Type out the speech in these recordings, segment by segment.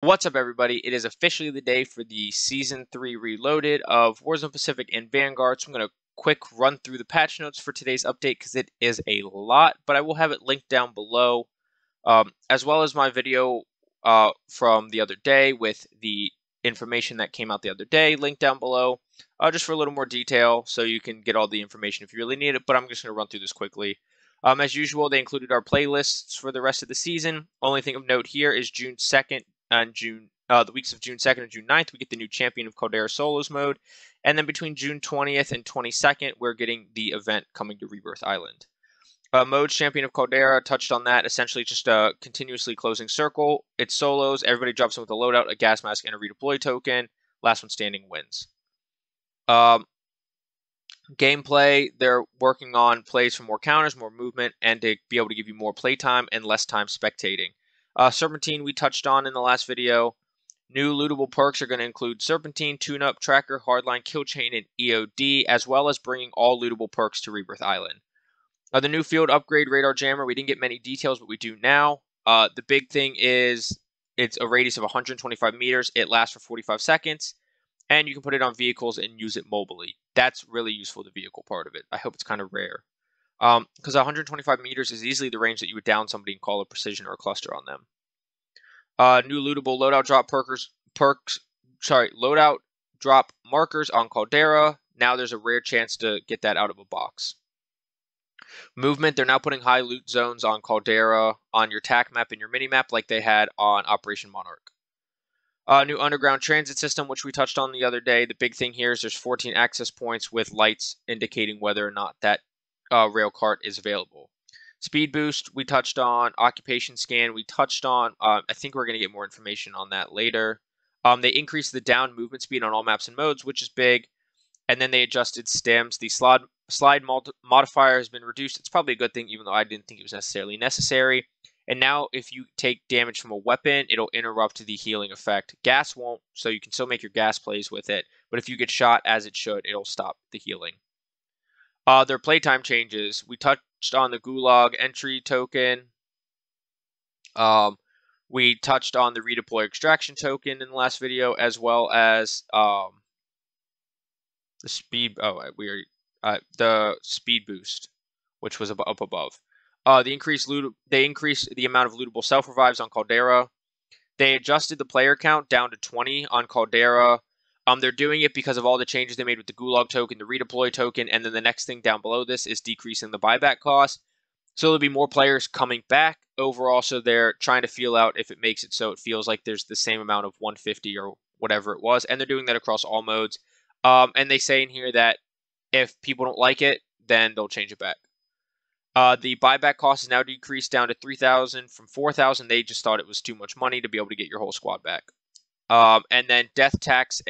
What's up, everybody? It is officially the day for the Season 3 Reloaded of Warzone Pacific and Vanguard, so I'm going to quick run through the patch notes for today's update because it is a lot, but I will have it linked down below, as well as my video from the other day with the information that came out the other day linked down below, just for a little more detail so you can get all the information if you really need it, but I'm just going to run through this quickly. As usual, they included our playlists for the rest of the season. Only thing of note here is June 2nd and the weeks of June 2nd and June 9th, we get the new Champion of Caldera Solos mode. And then between June 20th and 22nd, we're getting the event coming to Rebirth Island. Modes, Champion of Caldera, touched on that. Essentially just a continuously closing circle. It's solos. Everybody drops in with a loadout, a gas mask, and a redeploy token. Last one standing wins. Gameplay, they're working on plays for more counters, more movement, and to be able to give you more playtime and less time spectating. Serpentine, we touched on in the last video. New lootable perks are going to include Serpentine, Tune-Up, Tracker, Hardline, Kill Chain, and EOD, as well as bringing all lootable perks to Rebirth Island. The new field upgrade, Radar Jammer, we didn't get many details, but we do now. The big thing is it's a radius of 125 meters. It lasts for 45 seconds. And you can put it on vehicles and use it mobily. That's really useful, the vehicle part of it. I hope it's kind of rare. Because 125 meters is easily the range that you would down somebody and call a precision or a cluster on them. New lootable loadout drop loadout drop markers on Caldera. Now there's a rare chance to get that out of a box. Movement, they're now putting high loot zones on Caldera on your TAC map and your mini map like they had on Operation Monarch. New underground transit system, which we touched on the other day. The big thing here is there's 14 access points with lights indicating whether or not that rail cart is available. Speed boost, we touched on. Occupation scan, we touched on. I think we're going to get more information on that later. They increased the down movement speed on all maps and modes, which is big. And then they adjusted stims. The slide modifier has been reduced. It's probably a good thing, even though I didn't think it was necessarily necessary. And now if you take damage from a weapon, it'll interrupt the healing effect. Gas won't, so you can still make your gas plays with it. But if you get shot as it should, it'll stop the healing. Their playtime changes. We touched on the Gulag entry token. We touched on the redeploy extraction token in the last video, as well as the speed. The speed boost, which was up above. They increased the amount of lootable self-revives on Caldera. They adjusted the player count down to 20 on Caldera. They're doing it because of all the changes they made with the Gulag token, the redeploy token, and then the next thing down below this is decreasing the buyback cost. So there'll be more players coming back overall, so they're trying to feel out if it makes it so it feels like there's the same amount of 150 or whatever it was, and they're doing that across all modes. And they say in here that if people don't like it, then they'll change it back. The buyback cost is now decreased down to 3,000 from 4,000. They just thought it was too much money to be able to get your whole squad back. And then death tax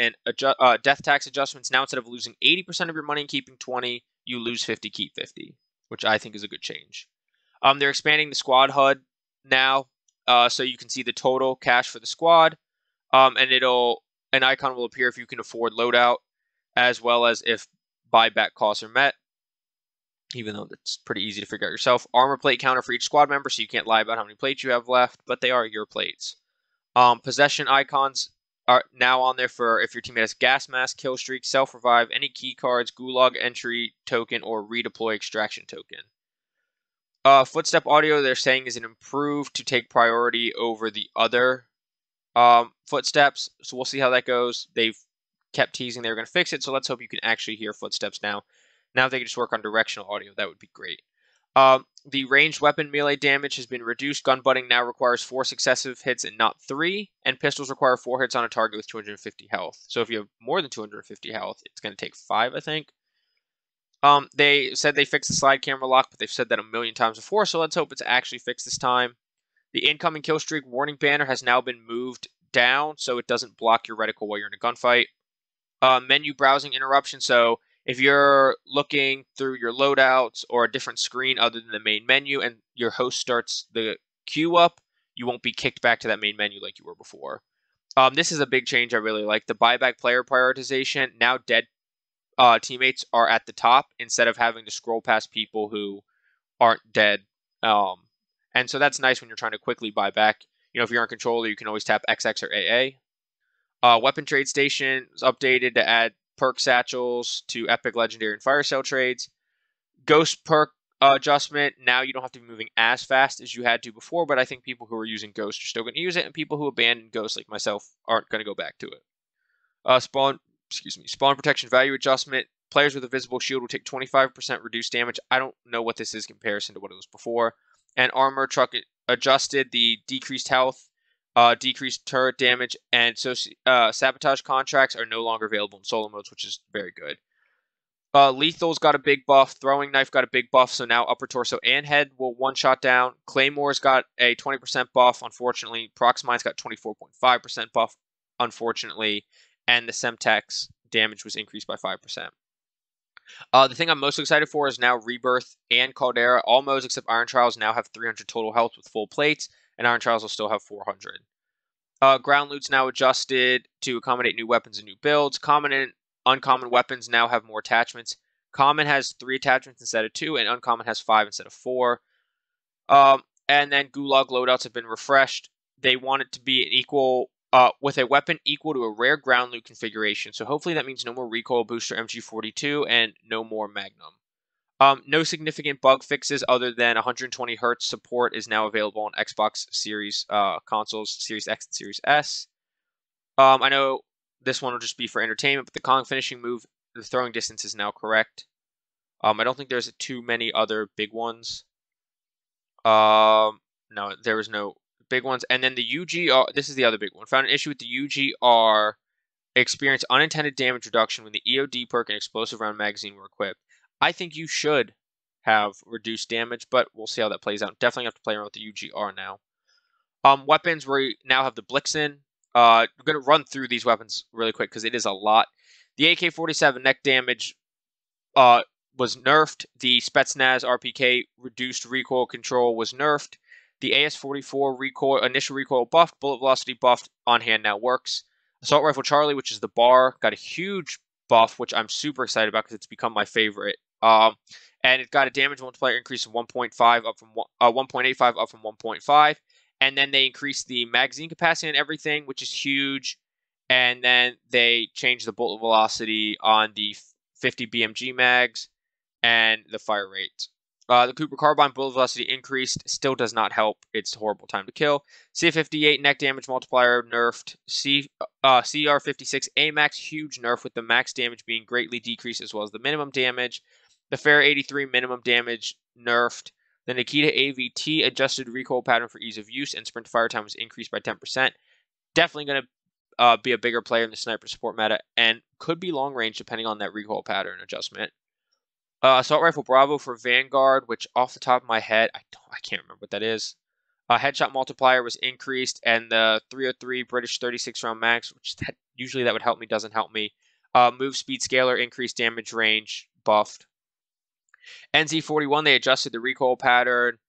adjustments. Now instead of losing 80% of your money and keeping 20, you lose 50, keep 50, which I think is a good change. They're expanding the squad HUD now, so you can see the total cash for the squad, and an icon will appear if you can afford loadout, as well as if buyback costs are met. Even though it's pretty easy to figure out yourself. Armor plate counter for each squad member, so you can't lie about how many plates you have left, but they are your plates. Possession icons are now on there for if your teammate has gas mask, Killstreak, self-revive, any key cards, Gulag entry token, or redeploy extraction token. Footstep audio, they're saying, is an improved to take priority over the other footsteps, so we'll see how that goes. They've kept teasing they were going to fix it, so let's hope you can actually hear footsteps now. Now if they could just work on directional audio, that would be great. The ranged weapon melee damage has been reduced. Gun butting now requires 4 successive hits and not 3. And pistols require 4 hits on a target with 250 health. So if you have more than 250 health, it's going to take 5, I think. They said they fixed the slide camera lock, but they've said that a million times before, so let's hope it's actually fixed this time. The incoming Killstreak warning banner has now been moved down, so it doesn't block your reticle while you're in a gunfight. Menu browsing interruption, so if you're looking through your loadouts or a different screen other than the main menu and your host starts the queue up, you won't be kicked back to that main menu like you were before. This is a big change I really like. The buyback player prioritization, now dead teammates are at the top instead of having to scroll past people who aren't dead. And so that's nice when you're trying to quickly buy back. if you're on controller, you can always tap XX or AA. Weapon trade station was updated to add perk satchels to epic, legendary, and fire sale trades. Ghost perk adjustment. Now you don't have to be moving as fast as you had to before, but I think people who are using Ghost are still going to use it, and people who abandoned Ghost, like myself, aren't going to go back to it. Spawn protection value adjustment. Players with a visible shield will take 25% reduced damage. I don't know what this is in comparison to what it was before. And armor truck adjusted the decreased health, decreased turret damage, and so sabotage contracts are no longer available in solo modes, which is very good. Lethal's got a big buff. Throwing knife got a big buff, so now upper torso and head will one-shot down. Claymore's got a 20% buff, unfortunately. Proxmine's got 24.5% buff, unfortunately. And the Semtex damage was increased by 5%. The thing I'm most excited for is now Rebirth and Caldera. All modes except Iron Trials now have 300 total health with full plates, and Iron Trials will still have 400. Ground loot's now adjusted to accommodate new weapons and new builds. Common and uncommon weapons now have more attachments. Common has 3 attachments instead of 2, and uncommon has 5 instead of 4. And then Gulag loadouts have been refreshed. They want it to be an equal, with a weapon equal to a rare ground loot configuration. So hopefully that means no more recoil booster MG42 and no more Magnum. No significant bug fixes other than 120 Hz support is now available on Xbox Series consoles, Series X and Series S. I know this one will just be for entertainment, but the Kong finishing move, the throwing distance is now correct. I don't think there's too many other big ones. No, there was no big ones. And then the UGR, this is the other big one. Found an issue with the UGR, experienced unintended damage reduction when the EOD perk and explosive round magazine were equipped. I think you should have reduced damage, but we'll see how that plays out. Definitely have to play around with the UGR now. Weapons, we now have the Blixen. I'm going to run through these weapons really quick because it is a lot. The AK-47 neck damage was nerfed. The Spetsnaz RPK reduced recoil control was nerfed. The AS-44 initial recoil buffed. Bullet velocity buffed. On hand now works. Assault Rifle Charlie, which is the bar, got a huge buff, which I'm super excited about because it's become my favorite. And it got a damage multiplier increase of 1.5 up from 1.85 up from 1.5. And then they increased the magazine capacity and everything, which is huge. And then they changed the bullet velocity on the 50 BMG mags and the fire rate. The Cooper Carbine bullet velocity increased. Still does not help. It's a horrible time to kill. C58 neck damage multiplier nerfed. CR56 AMAX huge nerf with the max damage being greatly decreased as well as the minimum damage. The Fair 83 minimum damage nerfed. The Nikita AVT adjusted recoil pattern for ease of use and sprint fire time was increased by 10%. Definitely going to be a bigger player in the sniper support meta and could be long range depending on that recoil pattern adjustment. Assault Rifle Bravo for Vanguard, which off the top of my head, I can't remember what that is. Headshot multiplier was increased, and the 303 British 36 round max, which usually that would help me, doesn't help me. Move speed scaler, increased damage range, buffed. NZ41, they adjusted the recoil pattern.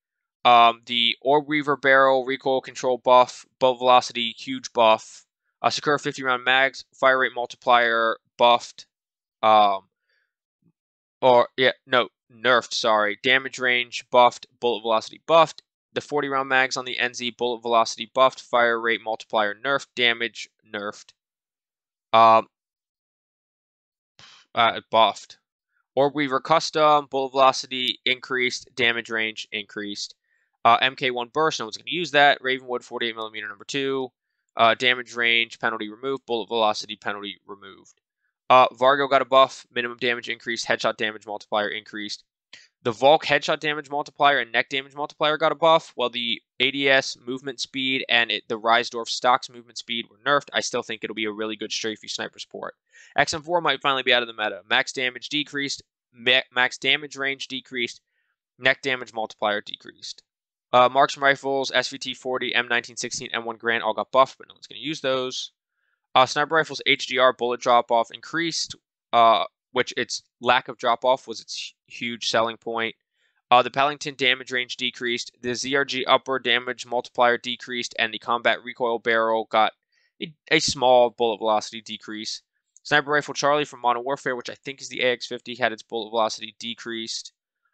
The Orb Weaver barrel recoil control buff, bullet velocity huge buff. Sakura 50 round mags, fire rate multiplier buffed. Nerfed, sorry. Damage range buffed, bullet velocity buffed. The 40 round mags on the NZ, bullet velocity buffed, fire rate multiplier nerfed, damage nerfed. Buffed. Orb Weaver custom, bullet velocity increased, damage range increased. MK1 burst, no one's going to use that. Ravenwood 48mm number 2. Damage range penalty removed, bullet velocity penalty removed. Vargo got a buff, minimum damage increased, headshot damage multiplier increased. The Volk headshot damage multiplier and neck damage multiplier got a buff, while the ADS movement speed and the Reisdorf stocks movement speed were nerfed. I still think it'll be a really good strafey sniper support. XM4 might finally be out of the meta. Max damage decreased, max damage range decreased, neck damage multiplier decreased. Marksman rifles, SVT-40, M1916, M1 Grant all got buffed, but no one's going to use those. Sniper rifles HDR bullet drop-off increased, which its lack of drop-off was its huge selling point. The Pellington damage range decreased. The ZRG upper damage multiplier decreased, and the combat recoil barrel got a small bullet velocity decrease. Sniper rifle Charlie from Modern Warfare, which I think is the AX50, had its bullet velocity decreased.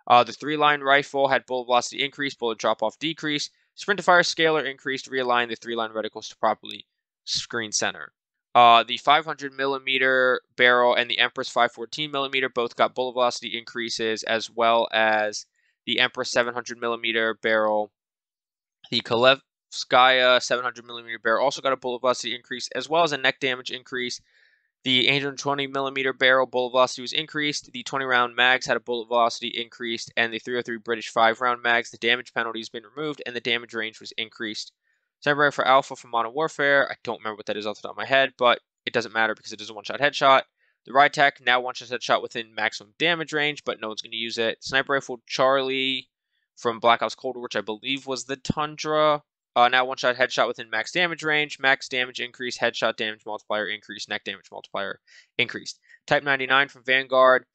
The 3-line rifle had bullet velocity increase, bullet drop-off decrease. Sprint to fire scaler increased, realign the 3-line reticles to properly screen center. The 500mm barrel and the Empress 514mm both got bullet velocity increases, as well as the Empress 700mm barrel. The Killstreak 700mm barrel also got a bullet velocity increase, as well as a neck damage increase. The 820mm barrel bullet velocity was increased. The 20-round mags had a bullet velocity increased, and the 303 British 5-round mags, the damage penalty has been removed, and the damage range was increased. Sniper rifle for Alpha from Modern Warfare. I don't remember what that is off the top of my head, but it doesn't matter because it is a one-shot headshot. The Rytech, now one-shot headshot within maximum damage range, but no one's going to use it. Sniper rifle Charlie from Black Ops Cold War, which I believe was the Tundra. Now one-shot headshot within max damage range. Max damage increase, headshot damage multiplier increase, neck damage multiplier increased. Type 99 from Vanguard.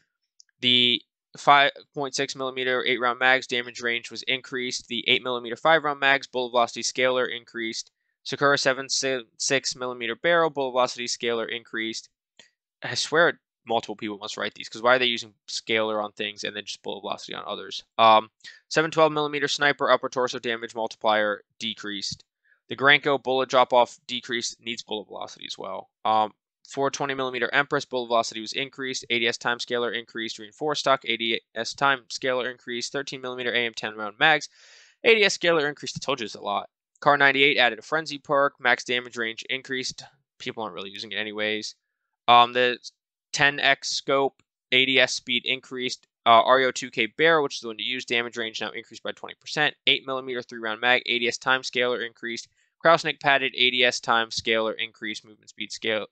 The 5.6mm 8-round mags damage range was increased. The 8mm 5-round mags bullet velocity scalar increased. Sakura 7.6mm barrel bullet velocity scalar increased. I swear multiple people must write these, because why are they using scalar on things and then just bullet velocity on others? 712mm sniper upper torso damage multiplier decreased. The Granko bullet drop off decreased, needs bullet velocity as well. 420mm Empress bullet velocity was increased. ADS time scalar increased. Reinforced stock ADS time scalar increased. 13mm AM 10-round mags ADS scalar increased. I told you it's a lot. Car 98 added a frenzy perk. Max damage range increased. People aren't really using it anyways. The 10x scope ADS speed increased. REO 2K barrel, which is the one to use, damage range now increased by 20%. 8mm 3-round mag ADS time scalar increased. Crowsnake padded ADS time scalar increased. Movement speed scale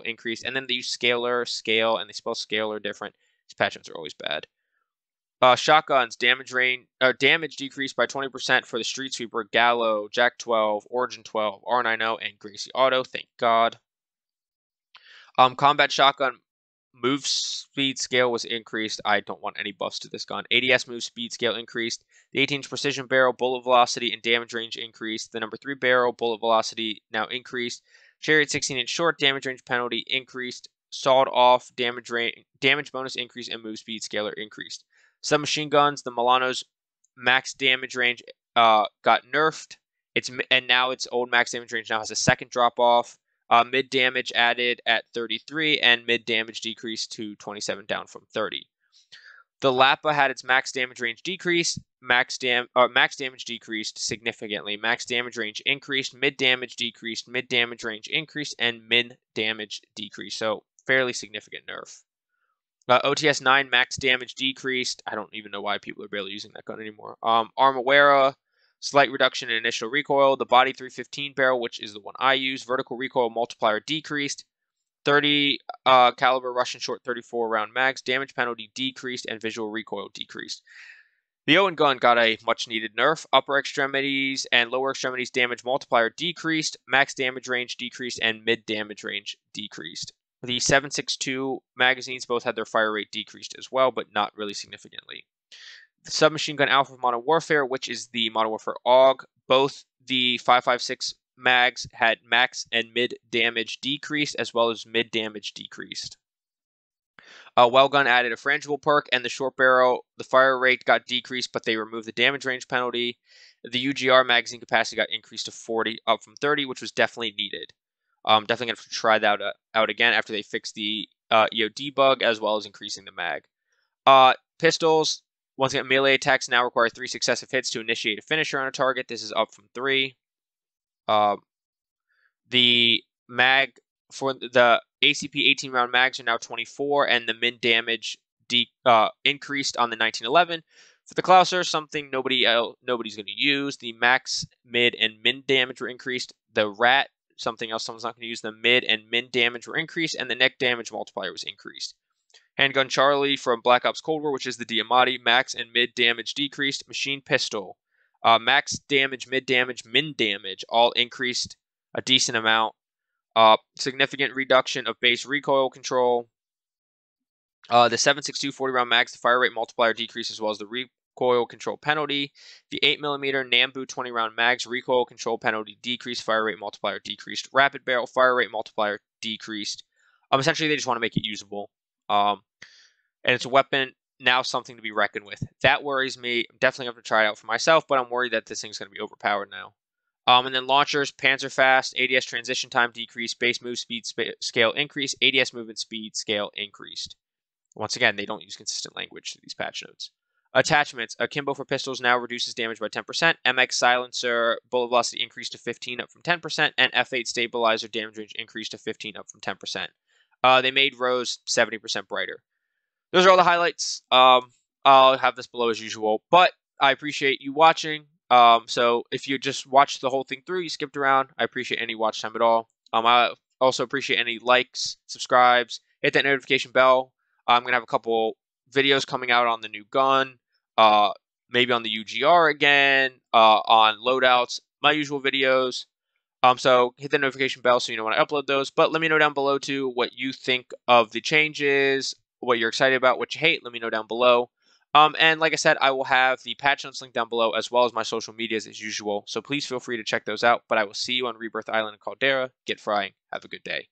increased. And then they use scalar, scale, and they spell scalar different. These patch notes are always bad. Shotguns damage decreased by 20% for the Street Sweeper, Gallo, Jack 12, Origin 12, R90, and Gracie Auto. Thank God. Combat shotgun move speed scale was increased. I don't want any buffs to this gun. ADS move speed scale increased. The 18-inch precision barrel bullet velocity and damage range increased. The number 3 barrel bullet velocity now increased. Chariot 16-inch short damage range penalty increased. Sawed off damage bonus increase, and move speed scalar increased. Submachine guns, the Milano's max damage range got nerfed. And now its old max damage range now has a second drop off. Mid damage added at 33, and mid damage decreased to 27, down from 30. The Lapa had its max damage range decrease. Max damage decreased significantly. Max damage range increased. Mid damage decreased. Mid damage range increased, and min damage decreased. So fairly significant nerf. OTS 9 max damage decreased. I don't even know why people are barely using that gun anymore. Armawera. Slight reduction in initial recoil. The body 315 barrel, which is the one I use. Vertical recoil multiplier decreased. 30 caliber Russian short 34 round mags. Damage penalty decreased, and visual recoil decreased. The Owen gun got a much needed nerf. Upper extremities and lower extremities damage multiplier decreased. Max damage range decreased, and mid damage range decreased. The 7.62 magazines both had their fire rate decreased as well, but not really significantly. The Submachine Gun Alpha of Modern Warfare, which is the Modern Warfare AUG, both the 5.56 mags had max and mid damage decreased, as well as mid damage decreased. Wellgun added a frangible perk, and the short barrel, the fire rate got decreased, but they removed the damage range penalty. The UGR magazine capacity got increased to 40, up from 30, which was definitely needed. Definitely going to have to try that out again after they fix the EOD bug, as well as increasing the mag. Pistols. Once again, melee attacks now require 3 successive hits to initiate a finisher on a target. This is up from 3. The mag for the ACP 18-round mags are now 24, and the min damage increased on the 1911. For the Clouser, something nobody's going to use. The max, mid, and min damage were increased. The Rat, something else someone's not going to use. The mid and min damage were increased, and the neck damage multiplier was increased. Handgun Charlie from Black Ops Cold War, which is the Diamatti, max and mid damage decreased. Machine Pistol, max damage, mid damage, min damage, all increased a decent amount. Significant reduction of base recoil control. The 7.62 40-round mags, the fire rate multiplier decreased, as well as the recoil control penalty. The 8mm Nambu 20-round mags, recoil control penalty decreased, fire rate multiplier decreased. Rapid barrel, fire rate multiplier decreased. Essentially, they just want to make it usable. And it's a weapon now something to be reckoned with. That worries me. I'm definitely going to try it out for myself, but I'm worried that this thing's going to be overpowered now. And then launchers, Panzerfast, ADS transition time decreased, base move speed scale increased, ADS movement speed scale increased. Once again, they don't use consistent language to these patch notes. Attachments, Akimbo for pistols now reduces damage by 10%, MX silencer bullet velocity increased to 15 up from 10%, and F8 stabilizer damage range increased to 15 up from 10%. They made Rose 70% brighter. Those are all the highlights. I'll have this below as usual, but I appreciate you watching. So if you just watched the whole thing through, you skipped around, I appreciate any watch time at all. I also appreciate any likes, subscribes, hit that notification bell. I'm going to have a couple videos coming out on the new gun, maybe on the UGR again, on loadouts, my usual videos. So hit the notification bell so you know when I upload those. But let me know down below too what you think of the changes, what you're excited about, what you hate. Let me know down below. And like I said, I will have the patch notes linked down below as well as my social medias as usual. So please feel free to check those out. But I will see you on Rebirth Island and Caldera. Get frying. Have a good day.